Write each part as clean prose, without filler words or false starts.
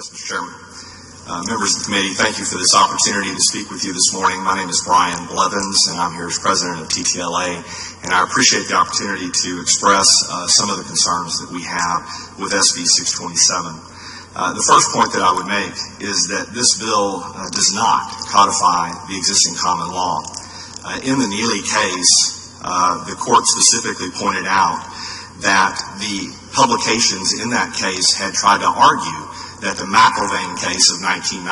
Yes, Mr. Chairman. Members of the committee, thank you for this opportunity to speak with you this morning. My name is Bryan Blevins, and I'm here as president of TTLA, and I appreciate the opportunity to express some of the concerns that we have with SB627. The first point that I would make is that this bill does not codify the existing common law. In the Neely case, the court specifically pointed out that the publications in that case had tried to argue that the McIlvaine case of 1990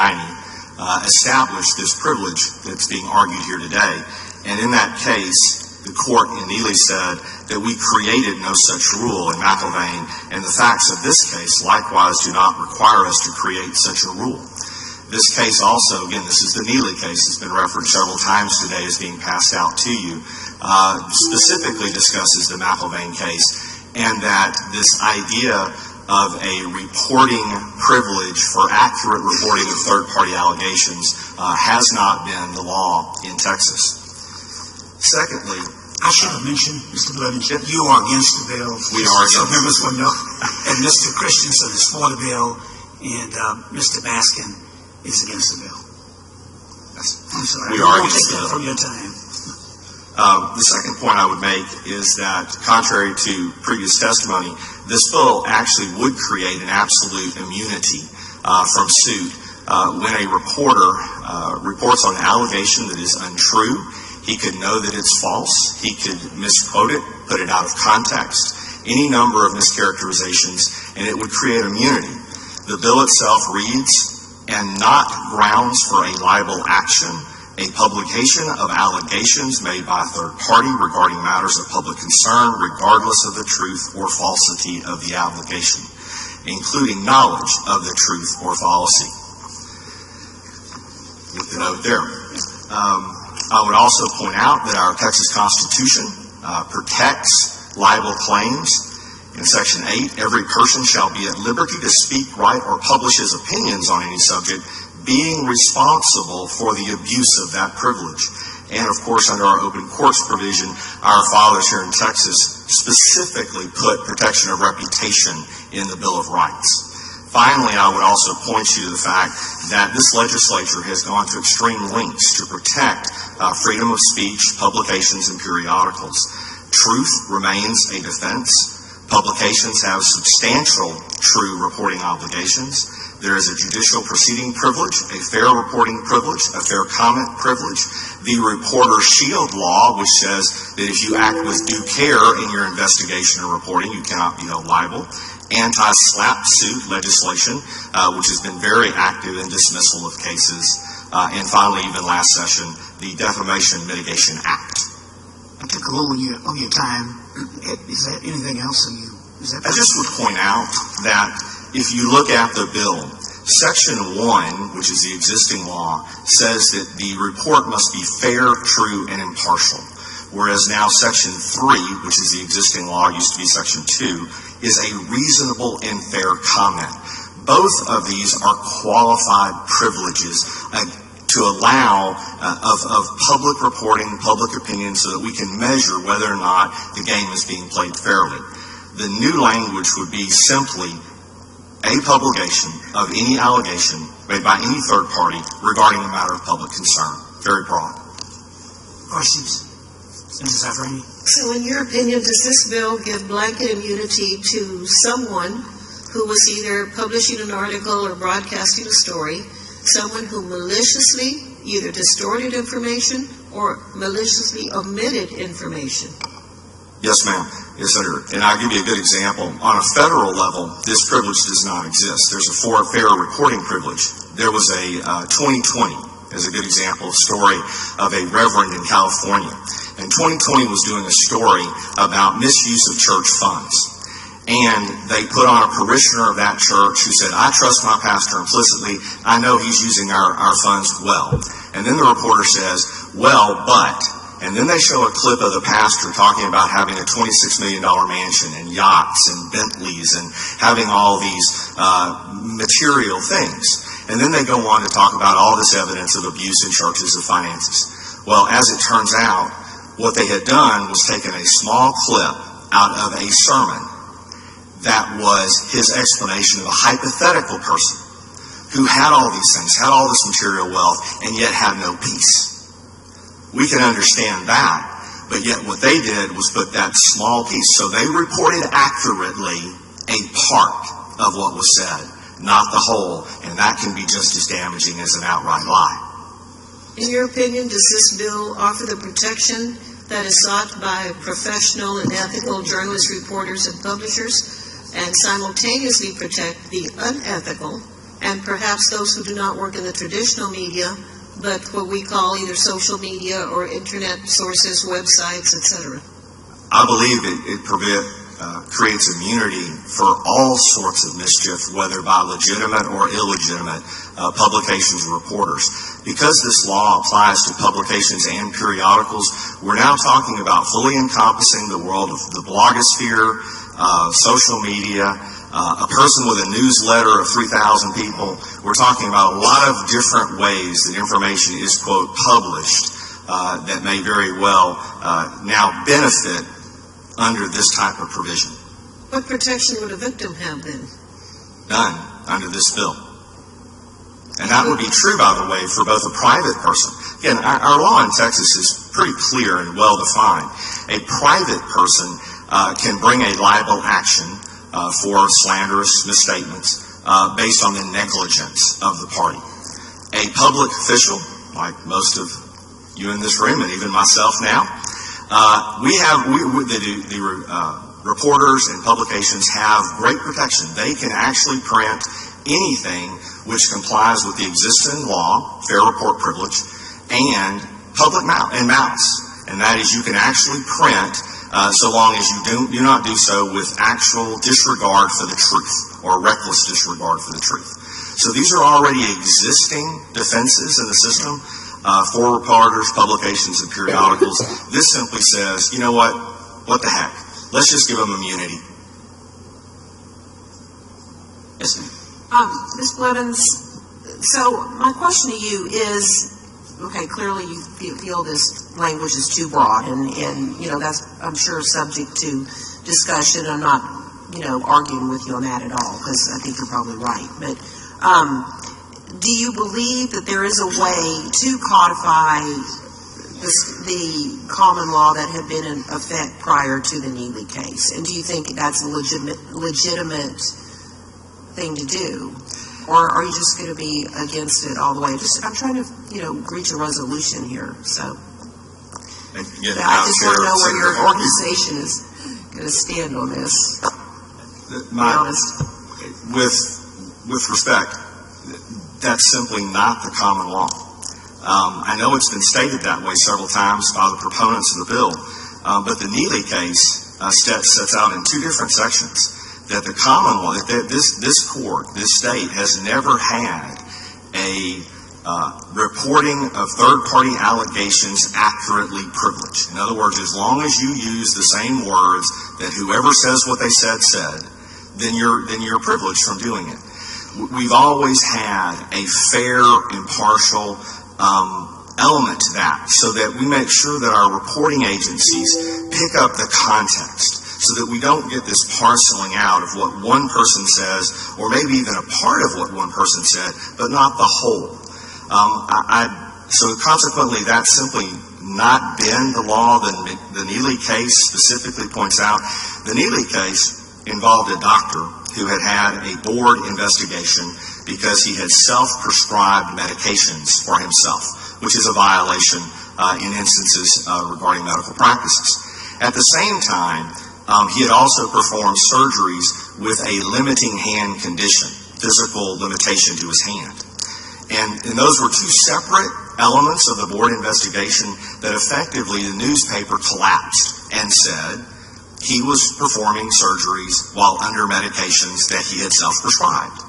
established this privilege that's being argued here today. And in that case, the court in Neely said that we created no such rule in McIlvaine, and the facts of this case likewise do not require us to create such a rule. This case also, again, this is the Neely case that's been referenced several times today as being passed out to you, specifically discusses the McIlvaine case, and that this idea of a reporting privilege for accurate reporting of third-party allegations has not been the law in Texas. Secondly, I should have mentioned, Mr. Blevins, you are against the bill. We are against the members will know. And Mr. Christensen is for the bill, and Mr. Baskin is against the bill. I'm sorry. We are against the bill. From your time. The second point I would make is that, contrary to previous testimony, this bill actually would create an absolute immunity from suit. When a reporter reports on an allegation that is untrue, he could know that it's false, he could misquote it, put it out of context, any number of mischaracterizations, and it would create immunity. The bill itself reads, "and not grounds for a libel action, a publication of allegations made by a third party regarding matters of public concern, regardless of the truth or falsity of the allegation, including knowledge of the truth or fallacy." With the note there. I would also point out that our Texas Constitution protects libel claims. In Section 8, every person shall be at liberty to speak, write, or publish his opinions on any subject, being responsible for the abuse of that privilege. And of course, under our open courts provision, our fathers here in Texas specifically put protection of reputation in the Bill of Rights. Finally, I would also point you to the fact that this legislature has gone to extreme lengths to protect freedom of speech, publications, and periodicals. Truth remains a defense. Publications have substantial true reporting obligations. There is a judicial proceeding privilege, a fair reporting privilege, a fair comment privilege, the Reporter Shield Law, which says that if you act with due care in your investigation or reporting, you cannot be held liable, anti-slap suit legislation, which has been very active in dismissal of cases, and finally, even last session, the Defamation Mitigation Act. I took a little of your time. Is there anything else? I just would point out that if you look at the bill, Section 1, which is the existing law, says that the report must be fair, true, and impartial. Whereas now Section 3, which is the existing law, used to be Section 2, is a reasonable and fair comment. Both of these are qualified privileges to allow of public reporting, public opinion, so that we can measure whether or not the game is being played fairly. The new language would be simply a publication of any allegation made by any third party regarding a matter of public concern. Very broad. Questions? Mrs. Zafrani? So in your opinion, does this bill give blanket immunity to someone who was either publishing an article or broadcasting a story, someone who maliciously either distorted information or maliciously omitted information? Yes, ma'am. Yes, Senator. And I'll give you a good example. On a federal level, this privilege does not exist. There's a fair reporting privilege. There was a 2020 as a good example, a story of a reverend in California. And 2020 was doing a story about misuse of church funds. And they put on a parishioner of that church who said, "I trust my pastor implicitly. I know he's using our funds well." And then the reporter says, "Well, but..." And then they show a clip of the pastor talking about having a $26 million mansion and yachts and Bentleys and having all these material things. And then they go on to talk about all this evidence of abuse in churches of finances. Well, as it turns out, what they had done was taken a small clip out of a sermon that was his explanation of a hypothetical person who had all these things, had all this material wealth, and yet had no peace. We can understand that, but yet what they did was put that small piece. So they reported accurately a part of what was said, not the whole, and that can be just as damaging as an outright lie. In your opinion, does this bill offer the protection that is sought by professional and ethical journalists, reporters, and publishers, and simultaneously protect the unethical and perhaps those who do not work in the traditional media, but what we call either social media or internet sources, websites, etc.? I believe it creates immunity for all sorts of mischief, whether by legitimate or illegitimate publications or reporters. Because this law applies to publications and periodicals, we're now talking about fully encompassing the world of the blogosphere, social media, a person with a newsletter of 3,000 people. We're talking about a lot of different ways that information is, quote, published that may very well now benefit under this type of provision. What protection would a victim have then? None under this bill. And that would be true, by the way, for both a private person. Again, our law in Texas is pretty clear and well defined. A private person can bring a libel action for slanderous misstatements based on the negligence of the party. A public official, like most of you in this room and even myself now, the reporters and publications have great protection. They can actually print anything which complies with the existing law, fair report privilege, and public malice. And that is, you can actually print so long as you do not do so with actual disregard for the truth or reckless disregard for the truth. So these are already existing defenses in the system for reporters, publications, and periodicals. This simply says, you know what the heck? Let's just give them immunity. Yes, ma'am. Ms. Blevins, so my question to you is, okay, clearly you feel this language is too broad, and you know, that's, I'm sure, subject to discussion. I'm not, arguing with you on that at all, because I think you're probably right. But do you believe that there is a way to codify the common law that had been in effect prior to the Neely case? And do you think that's a legitimate thing to do? Or are you just going to be against it all the way? I'm trying to, reach a resolution here. So I just want to know where your organization is going to stand on this. To be honest. With respect, that's simply not the common law. I know it's been stated that way several times by the proponents of the bill, but the Neely case sets out in two different sections that the common law, that this court, this state, has never had a reporting of third-party allegations accurately privileged. In other words, as long as you use the same words that whoever says what they said, then you're privileged from doing it. We've always had a fair, impartial element to that, so that we make sure that our reporting agencies pick up the context, so that we don't get this parceling out of what one person says, or maybe even a part of what one person said, but not the whole. So consequently, that's simply not been the law. The Neely case specifically points out the Neely case involved a doctor who had a board investigation because he had self-prescribed medications for himself, which is a violation in instances regarding medical practices. At the same time, he had also performed surgeries with a limiting hand condition, physical limitation to his hand. And those were two separate elements of the board investigation that effectively the newspaper collapsed and said he was performing surgeries while under medications that he had self-prescribed.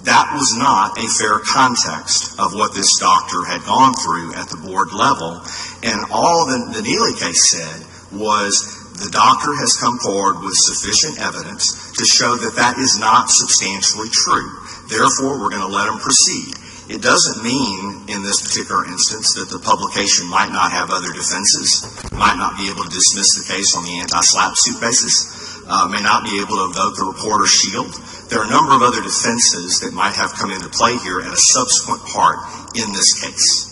That was not a fair context of what this doctor had gone through at the board level. And all the Neely case said was the doctor has come forward with sufficient evidence to show that that is not substantially true. Therefore, we're going to let him proceed. It doesn't mean, in this particular instance, that the publication might not have other defenses, might not be able to dismiss the case on the anti-SLAPP suit basis. may not be able to invoke the reporter shield. There are a number of other defenses that might have come into play here at a subsequent part in this case.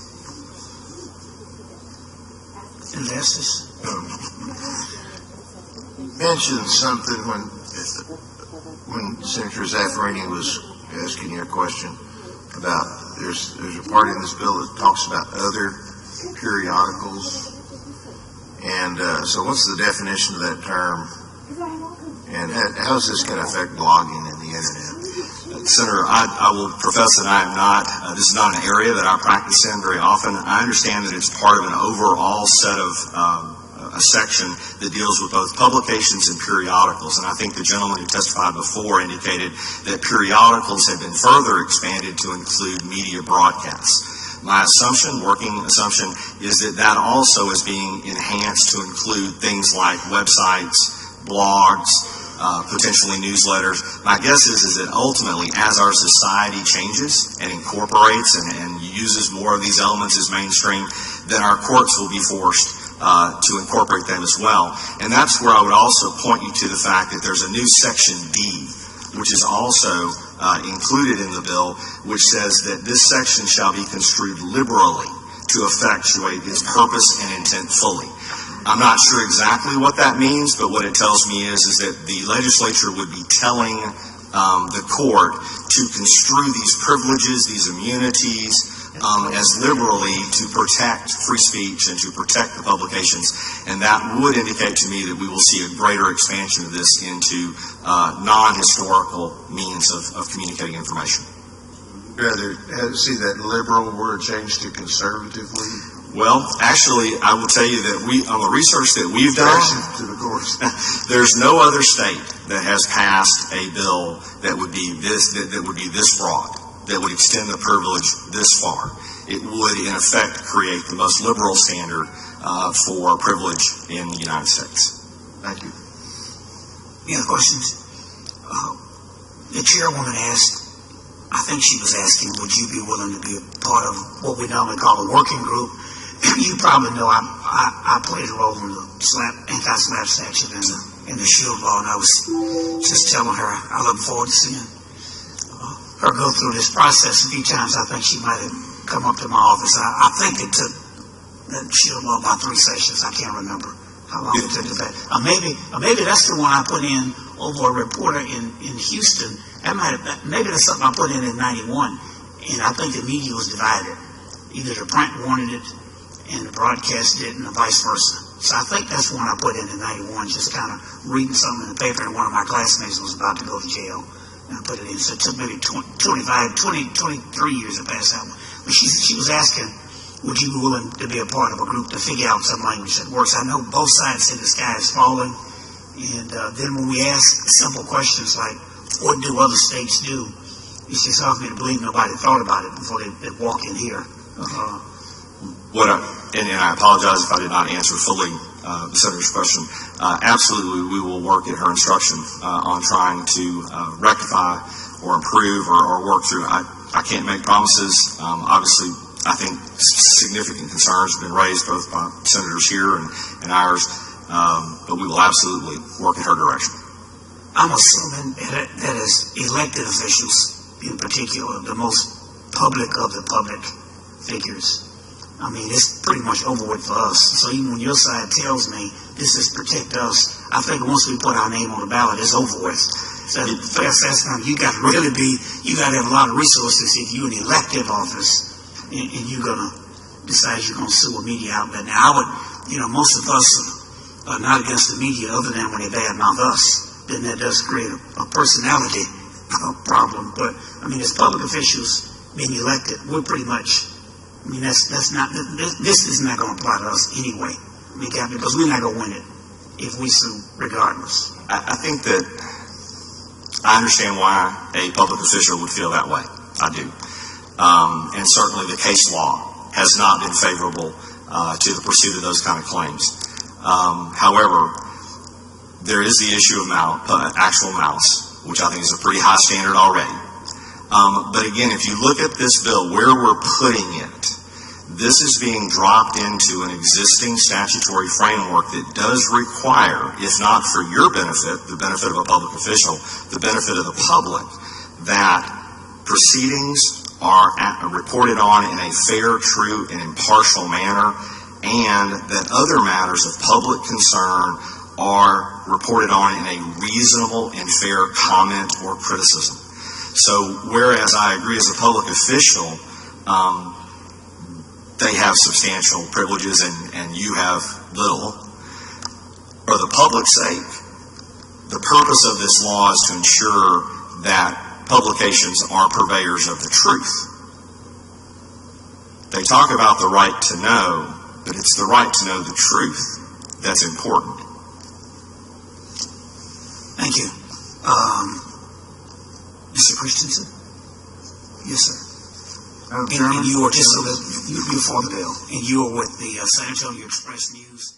Justice? You mentioned something when Senator Zaffirini was asking you a question about there's a part in this bill that talks about other periodicals, and so what's the definition of that term, and how is this going to affect blogging and the internet? Senator, I will profess that I am not, this is not an area that I practice in very often. I understand that it's part of an overall set of a section that deals with both publications and periodicals, and I think the gentleman who testified before indicated that periodicals have been further expanded to include media broadcasts. My assumption, working assumption, is that that also is being enhanced to include things like websites, blogs, potentially newsletters. My guess is that ultimately, as our society changes and incorporates and uses more of these elements as mainstream, then our courts will be forced to incorporate them as well. And that's where I would also point you to the fact that there's a new Section D, which is also included in the bill, which says that this section shall be construed liberally to effectuate its purpose and intent fully. I'm not sure exactly what that means, but what it tells me is that the legislature would be telling the court to construe these privileges, these immunities, as liberally to protect free speech and to protect the publications. And that would indicate to me that we will see a greater expansion of this into non-historical means of communicating information. Rather see that liberal word changed to conservatively. Well, actually, I will tell you that on the research that we've done, there's no other state that has passed a bill that would be this broad, that would extend the privilege this far. It would, in effect, create the most liberal standard for privilege in the United States. Thank you. Any other questions? The chairwoman asked, I think she was asking, would you be willing to be a part of what we normally call a working group? You probably know I played a role in the anti-SLAPP statute and the shield law, and I was just telling her I look forward to seeing her go through this process a few times. I think she might have come up to my office. I think it took that shield law about 3 sessions. I can't remember how long it took to that. Maybe that's the one I put in over a reporter in Houston. Maybe that's something I put in 91, and I think the media was divided. Either the print wanted it and the broadcast didn't, and vice versa. So I think that's one I put in 91, just kind of reading something in the paper, and one of my classmates was about to go to jail, and I put it in. So it took maybe 23 years to pass that one. But she was asking, would you be willing to be a part of a group to figure out some language that works? I know both sides say the sky is falling, and then when we ask simple questions like, what do other states do? It's just hard for me to believe nobody thought about it before they walk in here. And I apologize if I did not answer fully the Senator's question. Absolutely, we will work at her instruction on trying to rectify or improve or work through. I can't make promises. Obviously, I think significant concerns have been raised both by senators here and ours, but we will absolutely work in her direction. I'm assuming that as elected officials, in particular, the most public of the public figures, I mean, it's pretty much over with for us. So even when your side tells me this is protect us, I think once we put our name on the ballot, it's over with. So that's you got to really you got to have a lot of resources if you're in elective office and you're going to decide you're going to sue a media outlet. Now, most of us are not against the media other than when they badmouth us. Then that does create a personality problem. But, I mean, as public officials being elected, we're pretty much, I mean, this is not going to apply to us anyway. I mean, because we're not going to win it if we sue regardless. I think that I understand why a public official would feel that way. I do. And certainly the case law has not been favorable to the pursuit of those kind of claims. However, there is the issue of actual malice, which I think is a pretty high standard already. But again, if you look at this bill, where we're putting it, This is being dropped into an existing statutory framework that does require, if not for your benefit, the benefit of a public official, the benefit of the public, that proceedings are reported on in a fair, true, and impartial manner, and that other matters of public concern are reported on in a reasonable and fair comment or criticism. So whereas I agree as a public official, they have substantial privileges and you have little, for the public's sake, the purpose of this law is to ensure that publications are purveyors of the truth. They talk about the right to know, but it's the right to know the truth that's important. Thank you. Mr. Christensen? Yes, sir. And you are just so that you're for the bill, and you are with the San Antonio Express News.